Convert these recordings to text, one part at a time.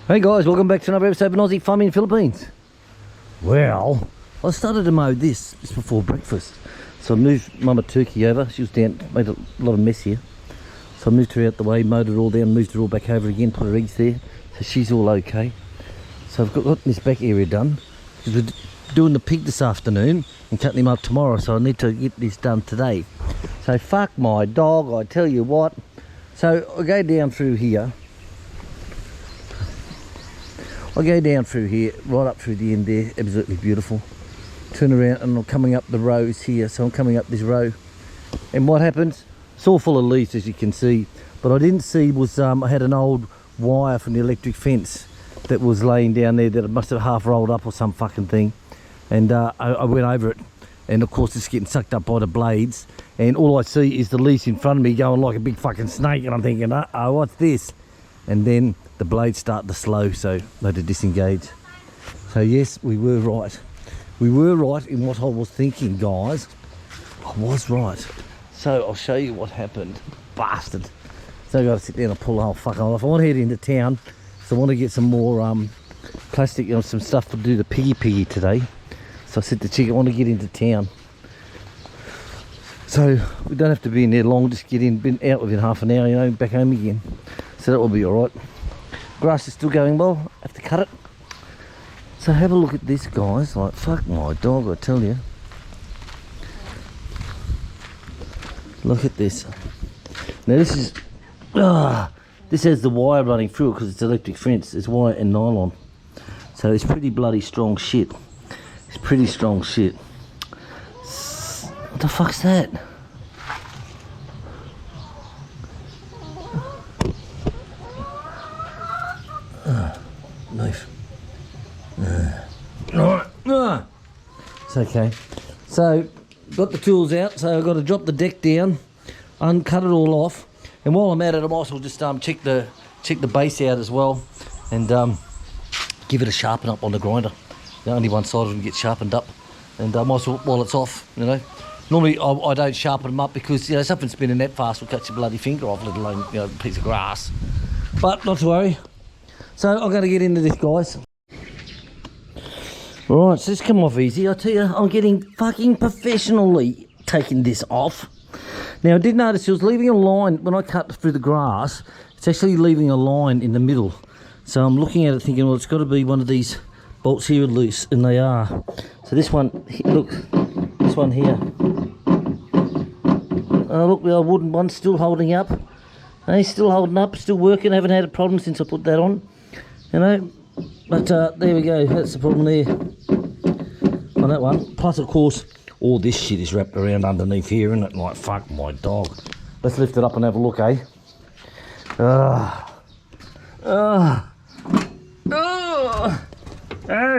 Hey guys, welcome back to another episode of Aussie Farming in Philippines. Well, I started to mow this just before breakfast. So I moved Mama Turkey over. She was down, made a lot of mess here. So I moved her out the way, mowed it all down, moved her all back over again, put her eggs there. So she's all okay. So I've got this back area done. Because we're doing the pig this afternoon and cutting him up tomorrow. So I need to get this done today. So fuck my dog, I tell you what. So I go down through here. I go down through here, right up through the end there, absolutely beautiful. Turn around and I'm coming up the rows here, so I'm coming up this row. And what happens? It's all full of leaves as you can see. But I didn't see was, I had an old wire from the electric fence that was laying down there that it must have half rolled up or some fucking thing. And I went over it. And of course it's getting sucked up by the blades. And all I see is the leaves in front of me going like a big fucking snake. And I'm thinking, uh-oh, what's this? And then the blades start to slow, so they had to disengage. So yes, we were right. We were right in what I was thinking, guys. I was right. So I'll show you what happened. Bastard. So I got to sit down and pull the whole fuck off. I want to head into town, so I want to get some more plastic, some stuff to do the piggy today. So I said to Chick, I want to get into town. So we don't have to be in there long, just get in, been out within half an hour, back home again. So that will be alright. Grass is still going well, have to cut it. So have a look at this, guys. Like, fuck my dog, I tell you. Look at this. Now this is, this has the wire running through it because it's electric fence. It's wire and nylon. So it's pretty bloody strong shit. It's pretty strong shit. What the fuck's that? Knife. It's okay. So got the tools out, so I've got to drop the deck down, uncut it all off, and while I'm at it I might as well just check the base out as well, and give it a sharpen up on the grinder. The only one side of it gets sharpened up, and I might as well, while it's off, Normally I don't sharpen them up because something spinning that fast will cut your bloody finger off, let alone a piece of grass. But not to worry. So I'm going to get into this, guys. Right, so this come off easy. I tell you, I'm getting fucking professionally taking this off. Now I did notice it was leaving a line when I cut through the grass. It's actually leaving a line in the middle. So I'm looking at it thinking, well, it's got to be one of these bolts here are loose, and they are. So this one, look, this one here. Look, the old wooden one's still holding up. Hey, still holding up, still working. Haven't had a problem since I put that on. But there we go. That's the problem there on that one. Plus, of course, all this shit is wrapped around underneath here, isn't it? Like, fuck my dog. Let's lift it up and have a look, eh? Oh,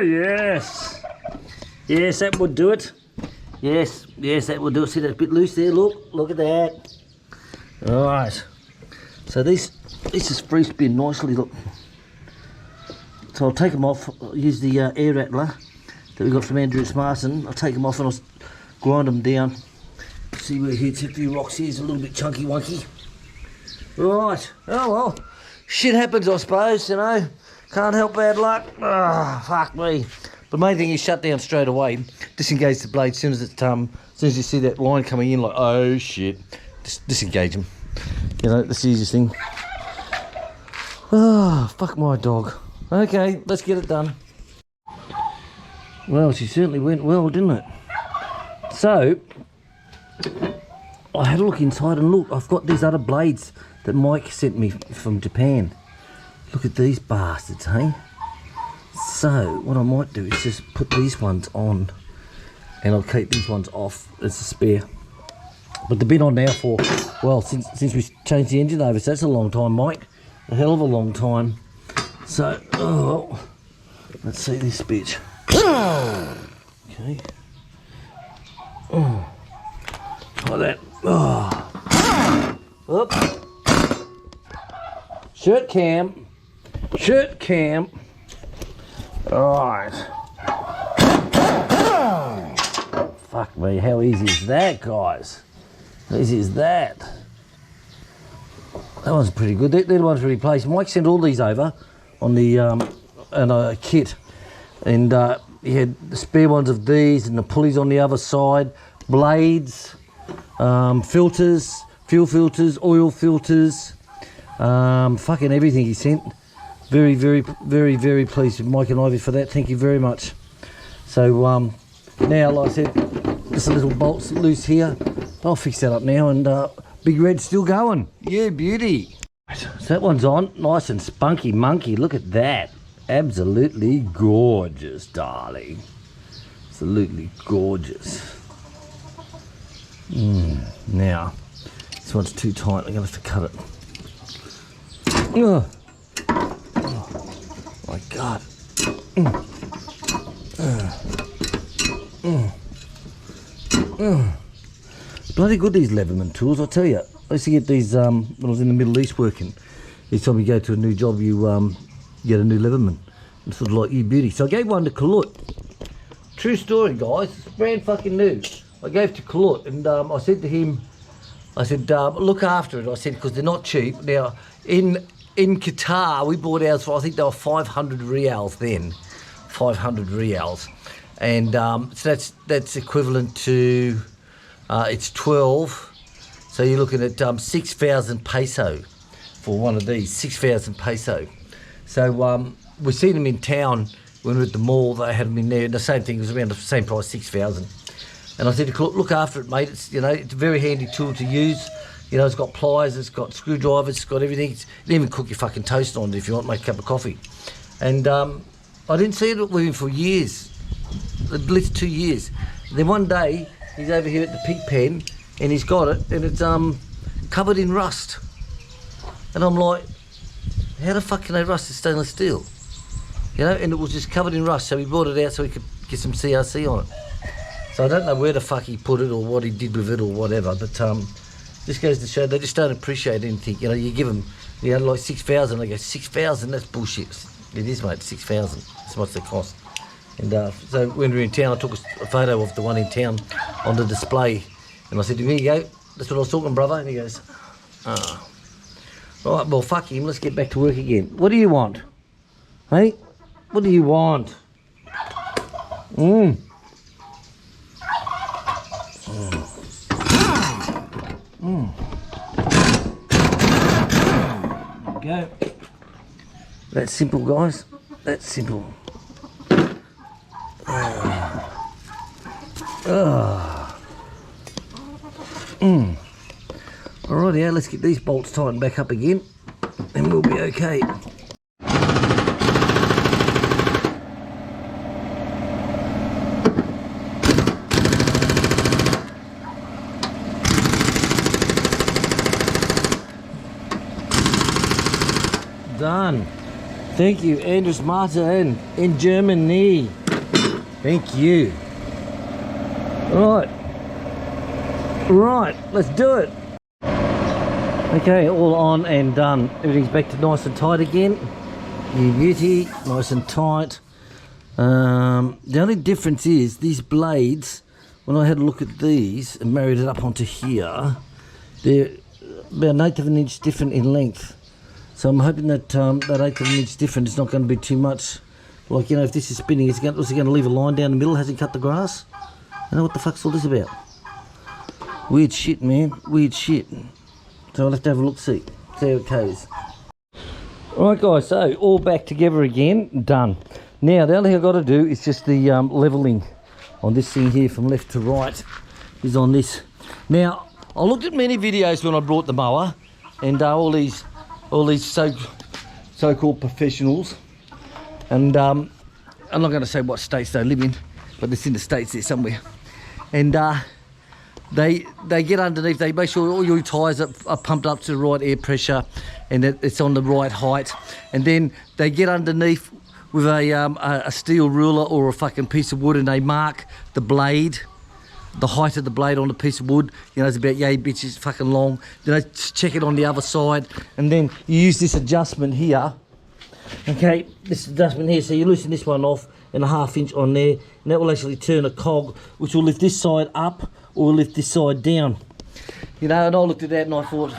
yes. Yes, that would do it. Yes, that would do it. See, that's a bit loose there. Look at that. All right. So this is free spin nicely, look. So I'll take them off. I'll use the air rattler that we got from Andrew Smarson. I'll take them off and I'll grind them down. See where it hits. A few rocks here. It's a little bit chunky wonky. Right. Oh well. Shit happens, I suppose. Can't help bad luck. Fuck me. The main thing is shut down straight away. Disengage the blade as soon as it's as soon as you see that line coming in. Like, oh shit. Just disengage them. That's the easiest thing. Fuck my dog. Okay, let's get it done. Well, she certainly went well, didn't it? So, I had a look inside and look, I've got these other blades that Mike sent me from Japan. Look at these bastards, hey? So, what I might do is just put these ones on and I'll keep these ones off as a spare. But they've been on now for, well, since we changed the engine over, so that's a long time, Mike. A hell of a long time. So, let's see this bitch. Okay. Like that. Up. Shirt cam. Alright. Fuck me, how easy is that, guys? How easy is that? That one's pretty good. That one's replaced. Mike sent all these over and a kit, and he had the spare ones of these and the pulleys on the other side, blades, filters, fuel filters, oil filters, fucking everything he sent. Very, very, very, very pleased with Mike and Ivy for that. Thank you very much. So now, like I said, just a little bolts loose here. I'll fix that up now, and Big Red's still going. Yeah, beauty. So that one's on, nice and spunky monkey. Look at that. Absolutely gorgeous, darling. Absolutely gorgeous. Now, this one's too tight. I'm going to have to cut it. Oh my God. Bloody good, these Leatherman tools, I tell you. I used to get these when I was in the Middle East working. Each time you go to a new job, you get a new Leatherman. It's sort of like you beauty. So I gave one to Kalut. True story, guys. It's brand fucking new. I gave to Kalut, and I said to him, I said, look after it. I said, because they're not cheap. Now, in Qatar, we bought ours for, I think they were 500 rials then. 500 rials. And so that's equivalent to, it's 12. So you're looking at 6,000 peso for one of these, 6,000 peso. So we seen them in town when we were at the mall. They had them in there, and the same thing, it was around the same price, 6,000. And I said, look after it, mate. It's, you know, it's a very handy tool to use. You know, it's got pliers, it's got screwdrivers, it's got everything. You can even cook your fucking toast on it if you want, make a cup of coffee. And I didn't see it with him for years, at least 2 years. And then one day, he's over here at the pig pen, and he's got it, and it's covered in rust. And I'm like, how the fuck can they rust the stainless steel? You know, and it was just covered in rust, so he brought it out so he could get some CRC on it. So I don't know where the fuck he put it or what he did with it or whatever, but this goes to show they just don't appreciate anything. You know, you give them, you know, like 6,000, they go, 6,000, that's bullshit. It is, mate, 6,000, that's what they cost. And so when we were in town, I took a photo of the one in town on the display, and I said to him, here you go, that's what I was talking, brother. And he goes, ah. Right, well, fuck him, let's get back to work again. What do you want? Hey? What do you want? There we go. That's simple, guys. That's simple. Alrighty, let's get these bolts tightened back up again, and we'll be okay. Done. Thank you, Andres Martin in Germany. Thank you. Right, let's do it. Okay, all on and done. Everything's back to nice and tight again. You beauty, nice and tight. The only difference is these blades, when I had a look at these and married it up onto here, they're about 1/8 of an inch different in length. So I'm hoping that that 1/8 of an inch different is not going to be too much. Like, you know, if this is spinning, was it going to leave a line down the middle? Has it cut the grass? You know what the fuck's all this about? Weird shit, man. Weird shit. So I'll have to have a look, see how it goes. Alright guys, so all back together again, done. Now the only thing I've got to do is just the levelling on this thing here from left to right is on this. Now, I looked at many videos when I brought the mower, and all these so-called professionals, and I'm not going to say what states they live in, but it's in the States there somewhere. And they get underneath, they make sure all your tyres are pumped up to the right air pressure and that it's on the right height. And then they get underneath with a steel ruler or a fucking piece of wood, and they mark the blade, the height of the blade on the piece of wood. You know, it's about yay bitches fucking long. Then they check it on the other side, and then you use this adjustment here. Okay, this adjustment here, so you loosen this one off and a 1/2 inch on there, and that will actually turn a cog which will lift this side up or lift this side down. You know, and I looked at that and I thought,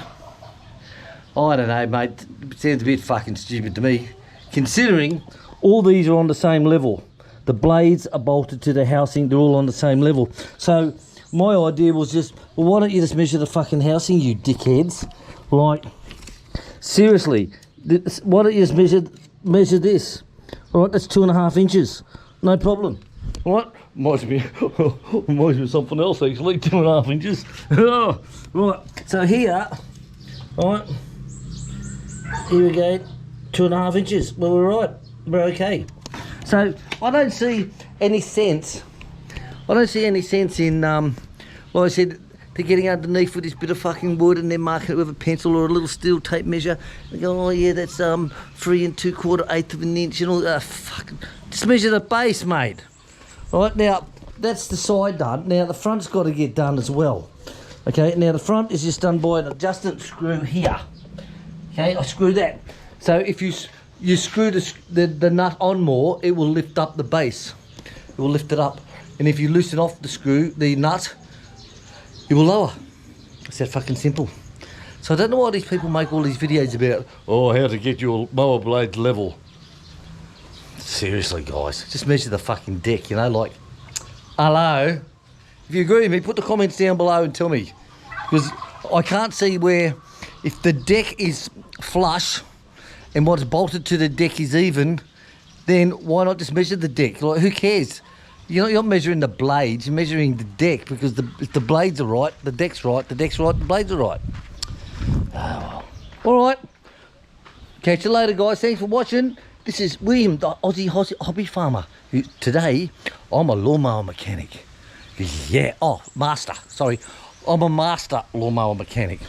I don't know, mate, it sounds a bit fucking stupid to me, considering all these are on the same level. The blades are bolted to the housing, they're all on the same level. So my idea was just, well, why don't you just measure the fucking housing, you dickheads? Like, seriously, why don't you just measure this? All right, that's 2.5 inches, no problem. All right, reminds me of something else actually, 2.5 inches. Right, so here, all right, here we go, 2.5 inches. Well, we're right, we're okay. So I don't see any sense. In, like I said, they're getting underneath with this bit of fucking wood and they're marking it with a pencil or a little steel tape measure. They go, oh yeah, that's 3 3/4 of an inch and all. Fucking, just measure the base, mate. All right, now that's the side done. Now the front's got to get done as well. Okay, now the front is just done by an adjustment screw here. Okay, I screw that. So if you screw the nut on more, it will lift up the base. It will lift it up. And if you loosen off the nut, it will lower. It's that fucking simple. So I don't know why these people make all these videos about, oh, how to get your mower blades level. Seriously, guys, just measure the fucking deck, you know, like, hello? If you agree with me, put the comments down below and tell me. Because I can't see where, if the deck is flush and what's bolted to the deck is even, then why not just measure the deck? Like, who cares? You're not measuring the blades, you're measuring the deck, because if the blades are right, the deck's right, the blades are right. Oh, well. All right. Catch you later, guys. Thanks for watching. This is William, the Aussie hobby farmer. Today, I'm a lawnmower mechanic. Yeah, master. Sorry, I'm a master lawnmower mechanic.